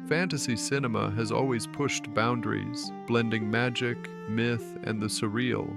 Fantasy cinema has always pushed boundaries, blending magic, myth, and the surreal.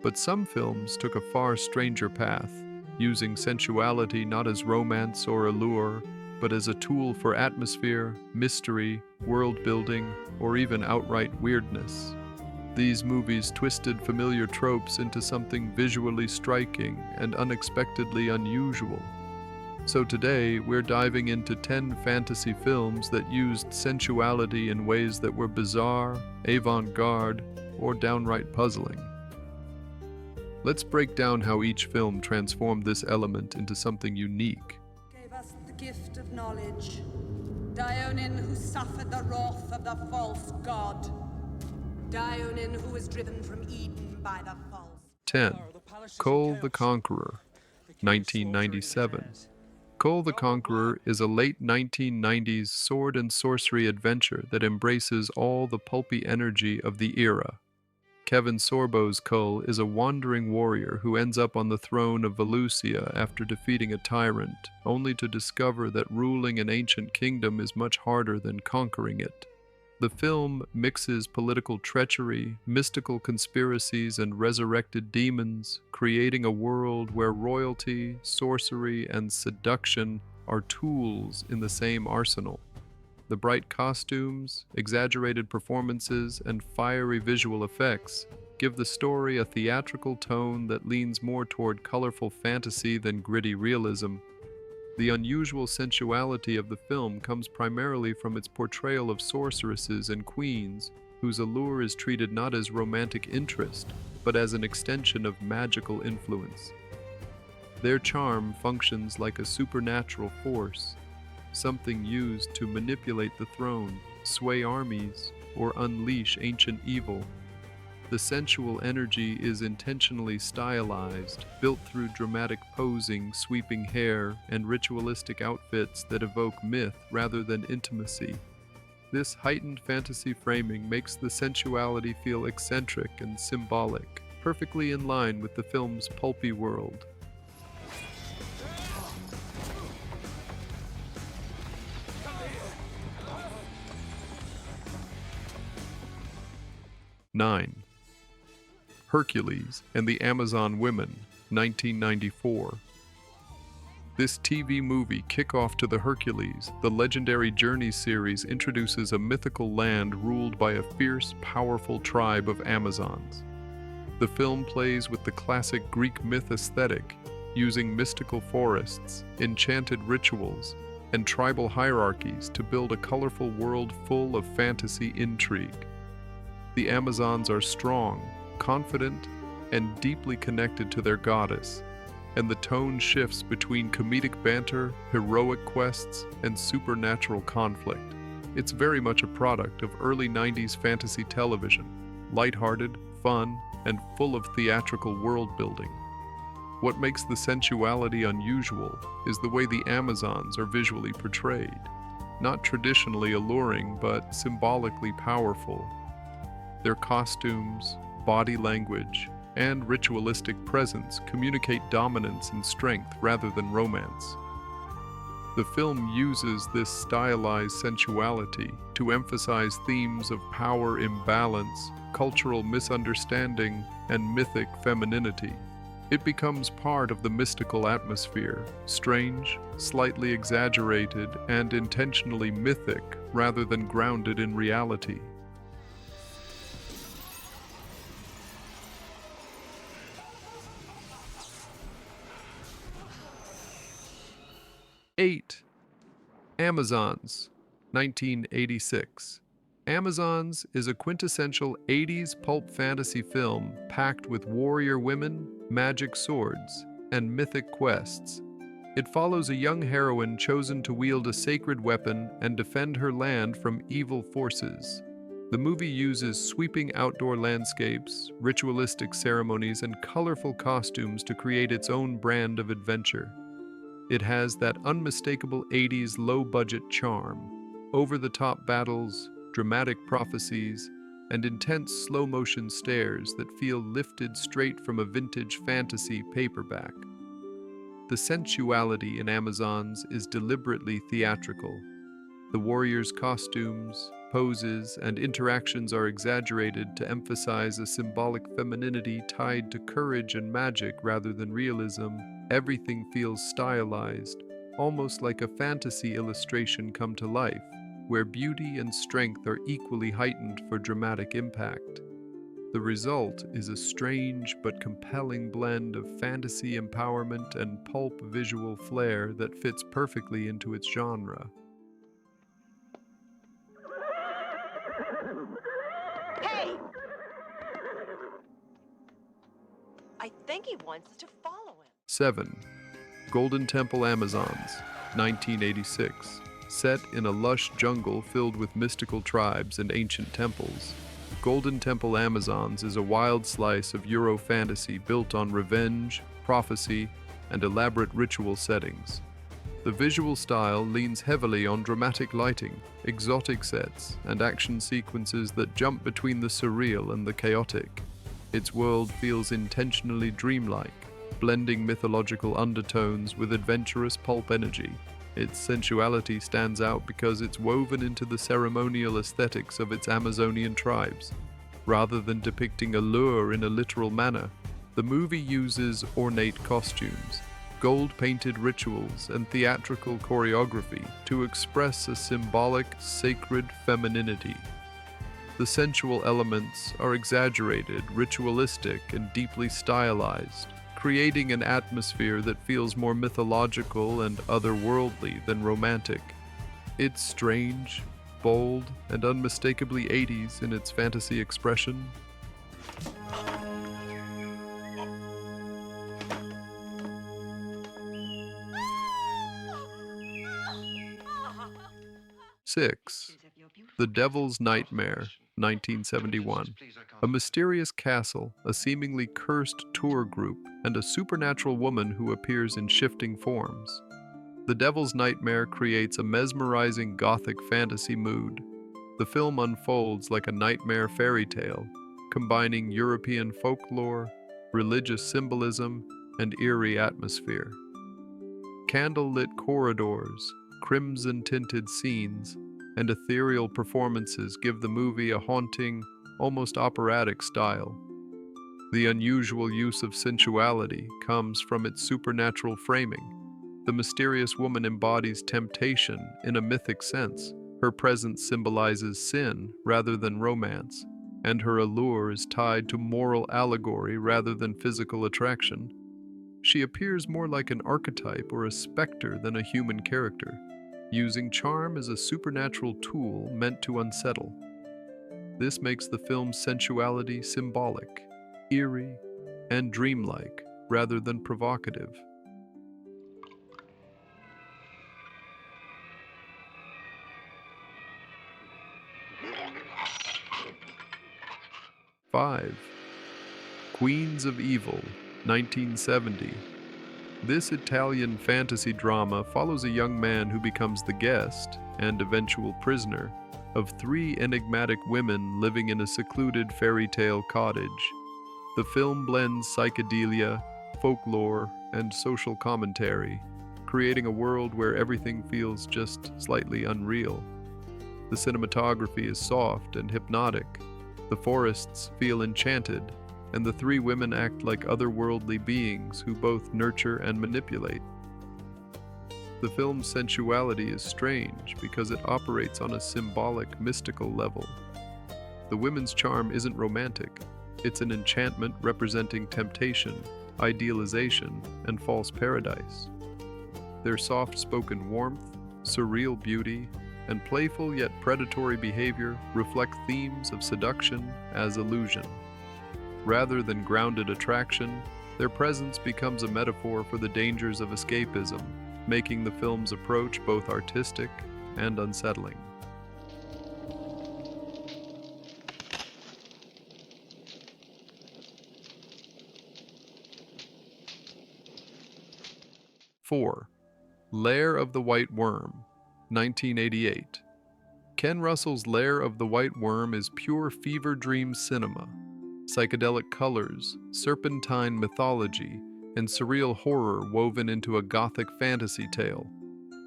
But some films took a far stranger path, using sensuality not as romance or allure, but as a tool for atmosphere, mystery, world building, or even outright weirdness. These movies twisted familiar tropes into something visually striking and unexpectedly unusual. So today, we're diving into 10 fantasy films that used sensuality in ways that were bizarre, avant-garde, or downright puzzling. Let's break down how each film transformed this element into something unique. Gave us the gift of knowledge. Dionin who suffered the wrath of the false god. Dionin who was driven from Eden by the false. 10. Kull the Conqueror, 1997. Kull the Conqueror is a late 1990s sword and sorcery adventure that embraces all the pulpy energy of the era. Kevin Sorbo's Kull is a wandering warrior who ends up on the throne of Valusia after defeating a tyrant, only to discover that ruling an ancient kingdom is much harder than conquering it. The film mixes political treachery, mystical conspiracies, and resurrected demons, creating a world where royalty, sorcery, and seduction are tools in the same arsenal. The bright costumes, exaggerated performances, and fiery visual effects give the story a theatrical tone that leans more toward colorful fantasy than gritty realism. The unusual sensuality of the film comes primarily from its portrayal of sorceresses and queens, whose allure is treated not as romantic interest, but as an extension of magical influence. Their charm functions like a supernatural force, something used to manipulate the throne, sway armies, or unleash ancient evil. The sensual energy is intentionally stylized, built through dramatic posing, sweeping hair, and ritualistic outfits that evoke myth rather than intimacy. This heightened fantasy framing makes the sensuality feel eccentric and symbolic, perfectly in line with the film's pulpy world. Nine. Hercules and the Amazon Women, 1994. This TV movie kickoff to the Hercules, the legendary Journey series introduces a mythical land ruled by a fierce, powerful tribe of Amazons. The film plays with the classic Greek myth aesthetic, using mystical forests, enchanted rituals, and tribal hierarchies to build a colorful world full of fantasy intrigue. The Amazons are strong, confident, and deeply connected to their goddess, and the tone shifts between comedic banter, heroic quests, and supernatural conflict. It's very much a product of early 90s fantasy television, lighthearted, fun, and full of theatrical world building. What makes the sensuality unusual is the way the Amazons are visually portrayed, not traditionally alluring but symbolically powerful. Their costumes, body language, and ritualistic presence communicate dominance and strength rather than romance. The film uses this stylized sensuality to emphasize themes of power imbalance, cultural misunderstanding, and mythic femininity. It becomes part of the mystical atmosphere, strange, slightly exaggerated, and intentionally mythic rather than grounded in reality. 8. Amazons, 1986. Amazons is a quintessential 80s pulp fantasy film packed with warrior women, magic swords, and mythic quests. It follows a young heroine chosen to wield a sacred weapon and defend her land from evil forces. The movie uses sweeping outdoor landscapes, ritualistic ceremonies, and colorful costumes to create its own brand of adventure. It has that unmistakable 80s low-budget charm, over-the-top battles, dramatic prophecies, and intense slow-motion stares that feel lifted straight from a vintage fantasy paperback. The sensuality in Amazons is deliberately theatrical. The warriors' costumes, poses, and interactions are exaggerated to emphasize a symbolic femininity tied to courage and magic rather than realism. Everything feels stylized, almost like a fantasy illustration come to life, where beauty and strength are equally heightened for dramatic impact. The result is a strange but compelling blend of fantasy empowerment and pulp visual flair that fits perfectly into its genre. Hey! I think he wants us to follow him. 7. Golden Temple Amazons, 1986. Set in a lush jungle filled with mystical tribes and ancient temples, Golden Temple Amazons is a wild slice of Euro fantasy built on revenge, prophecy, and elaborate ritual settings. The visual style leans heavily on dramatic lighting, exotic sets, and action sequences that jump between the surreal and the chaotic. Its world feels intentionally dreamlike, blending mythological undertones with adventurous pulp energy. Its sensuality stands out because it's woven into the ceremonial aesthetics of its Amazonian tribes. Rather than depicting allure in a literal manner, the movie uses ornate costumes, gold-painted rituals, and theatrical choreography to express a symbolic, sacred femininity. The sensual elements are exaggerated, ritualistic, and deeply stylized, creating an atmosphere that feels more mythological and otherworldly than romantic. It's strange, bold, and unmistakably 80s in its fantasy expression. Six. The Devil's Nightmare, 1971. A mysterious castle, a seemingly cursed tour group, and a supernatural woman who appears in shifting forms. The Devil's Nightmare creates a mesmerizing gothic fantasy mood. The film unfolds like a nightmare fairy tale, combining European folklore, religious symbolism, and eerie atmosphere. Candle-lit corridors, crimson-tinted scenes, and ethereal performances give the movie a haunting, almost operatic style. The unusual use of sensuality comes from its supernatural framing. The mysterious woman embodies temptation in a mythic sense. Her presence symbolizes sin rather than romance, and her allure is tied to moral allegory rather than physical attraction. She appears more like an archetype or a specter than a human character, using charm as a supernatural tool meant to unsettle. This makes the film's sensuality symbolic, eerie, and dreamlike rather than provocative. Five. Queens of Evil, 1970. This Italian fantasy drama follows a young man who becomes the guest, and eventual prisoner, of three enigmatic women living in a secluded fairy tale cottage. The film blends psychedelia, folklore, and social commentary, creating a world where everything feels just slightly unreal. The cinematography is soft and hypnotic. The forests feel enchanted, and the three women act like otherworldly beings who both nurture and manipulate. The film's sensuality is strange because it operates on a symbolic, mystical level. The women's charm isn't romantic. It's an enchantment representing temptation, idealization, and false paradise. Their soft-spoken warmth, surreal beauty, and playful yet predatory behavior reflect themes of seduction as illusion. Rather than grounded attraction, their presence becomes a metaphor for the dangers of escapism, making the film's approach both artistic and unsettling. Four. Lair of the White Worm, 1988. Ken Russell's Lair of the White Worm is pure fever dream cinema. Psychedelic colors, serpentine mythology, and surreal horror woven into a gothic fantasy tale.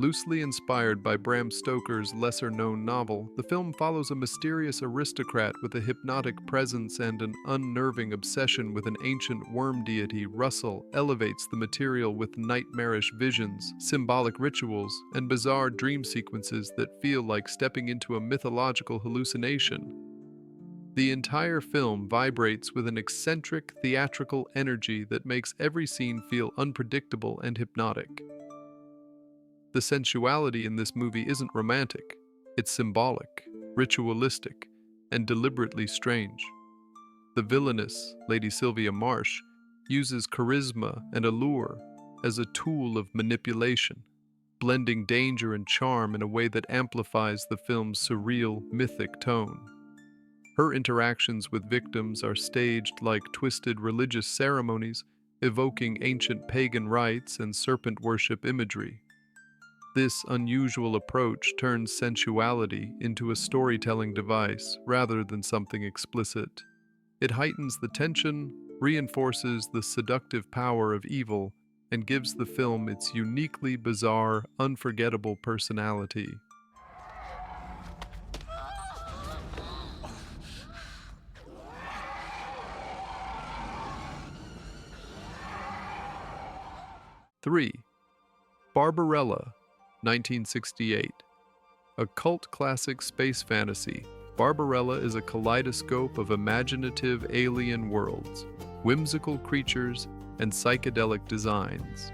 Loosely inspired by Bram Stoker's lesser-known novel, the film follows a mysterious aristocrat with a hypnotic presence and an unnerving obsession with an ancient worm deity. Russell elevates the material with nightmarish visions, symbolic rituals, and bizarre dream sequences that feel like stepping into a mythological hallucination. The entire film vibrates with an eccentric, theatrical energy that makes every scene feel unpredictable and hypnotic. The sensuality in this movie isn't romantic. It's symbolic, ritualistic, and deliberately strange. The villainess, Lady Sylvia Marsh, uses charisma and allure as a tool of manipulation, blending danger and charm in a way that amplifies the film's surreal, mythic tone. Her interactions with victims are staged like twisted religious ceremonies, evoking ancient pagan rites and serpent worship imagery. This unusual approach turns sensuality into a storytelling device rather than something explicit. It heightens the tension, reinforces the seductive power of evil, and gives the film its uniquely bizarre, unforgettable personality. Three, Barbarella, 1968. A cult classic space fantasy, Barbarella is a kaleidoscope of imaginative alien worlds, whimsical creatures, and psychedelic designs.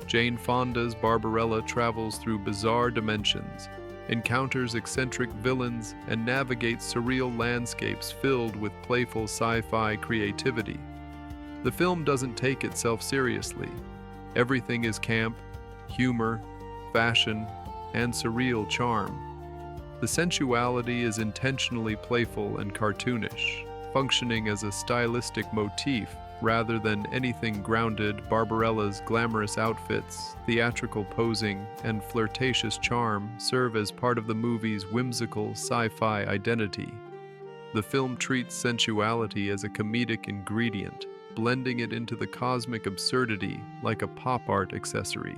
Jane Fonda's Barbarella travels through bizarre dimensions, encounters eccentric villains, and navigates surreal landscapes filled with playful sci-fi creativity. The film doesn't take itself seriously. Everything is camp, humor, fashion, and surreal charm. The sensuality is intentionally playful and cartoonish, functioning as a stylistic motif rather than anything grounded. Barbarella's glamorous outfits, theatrical posing, and flirtatious charm serve as part of the movie's whimsical sci-fi identity. The film treats sensuality as a comedic ingredient, blending it into the cosmic absurdity like a pop art accessory.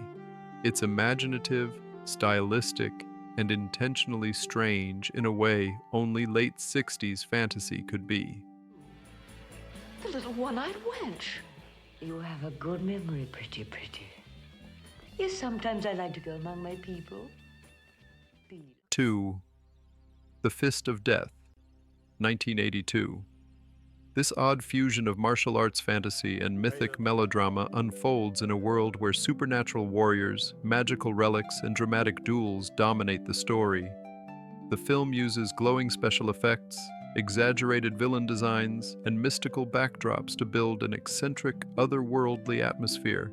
It's imaginative, stylistic, and intentionally strange in a way only late 60s fantasy could be. The little one-eyed wench. You have a good memory, pretty. Yes, sometimes I like to go among my people. 2. The Fist of Death, 1982. This odd fusion of martial arts fantasy and mythic melodrama unfolds in a world where supernatural warriors, magical relics, and dramatic duels dominate the story. The film uses glowing special effects, exaggerated villain designs, and mystical backdrops to build an eccentric, otherworldly atmosphere.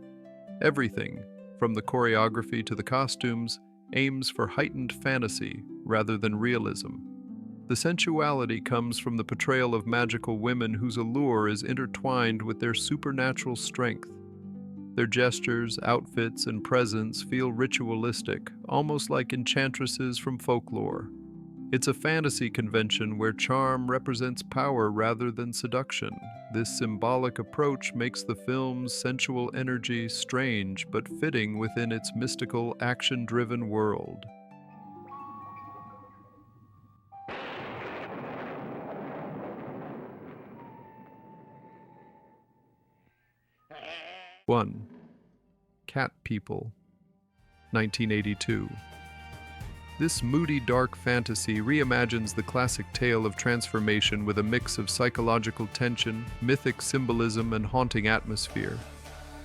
Everything, from the choreography to the costumes, aims for heightened fantasy rather than realism. The sensuality comes from the portrayal of magical women whose allure is intertwined with their supernatural strength. Their gestures, outfits, and presence feel ritualistic, almost like enchantresses from folklore. It's a fantasy convention where charm represents power rather than seduction. This symbolic approach makes the film's sensual energy strange but fitting within its mystical, action-driven world. 1. Cat People, 1982. This moody, dark fantasy reimagines the classic tale of transformation with a mix of psychological tension, mythic symbolism, and haunting atmosphere.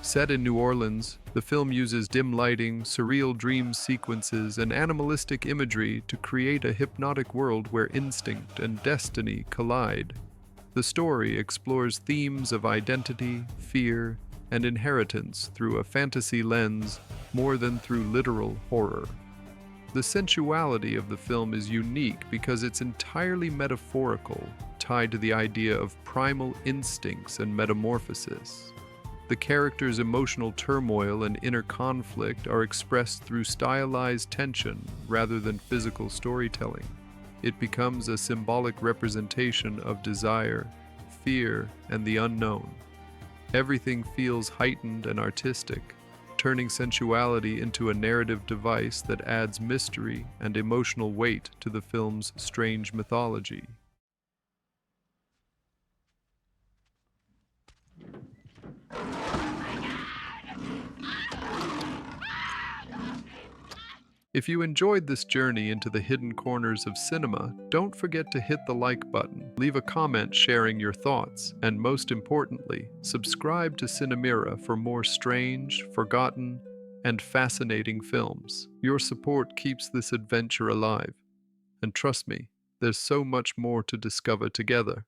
Set in New Orleans, the film uses dim lighting, surreal dream sequences, and animalistic imagery to create a hypnotic world where instinct and destiny collide. The story explores themes of identity, fear, and inheritance through a fantasy lens more than through literal horror. The sensuality of the film is unique because it's entirely metaphorical, tied to the idea of primal instincts and metamorphosis. The characters' emotional turmoil and inner conflict are expressed through stylized tension rather than physical storytelling. It becomes a symbolic representation of desire, fear, and the unknown. Everything feels heightened and artistic, turning sensuality into a narrative device that adds mystery and emotional weight to the film's strange mythology. If you enjoyed this journey into the hidden corners of cinema, don't forget to hit the like button, leave a comment sharing your thoughts, and most importantly, subscribe to Cinemira for more strange, forgotten, and fascinating films. Your support keeps this adventure alive. And trust me, there's so much more to discover together.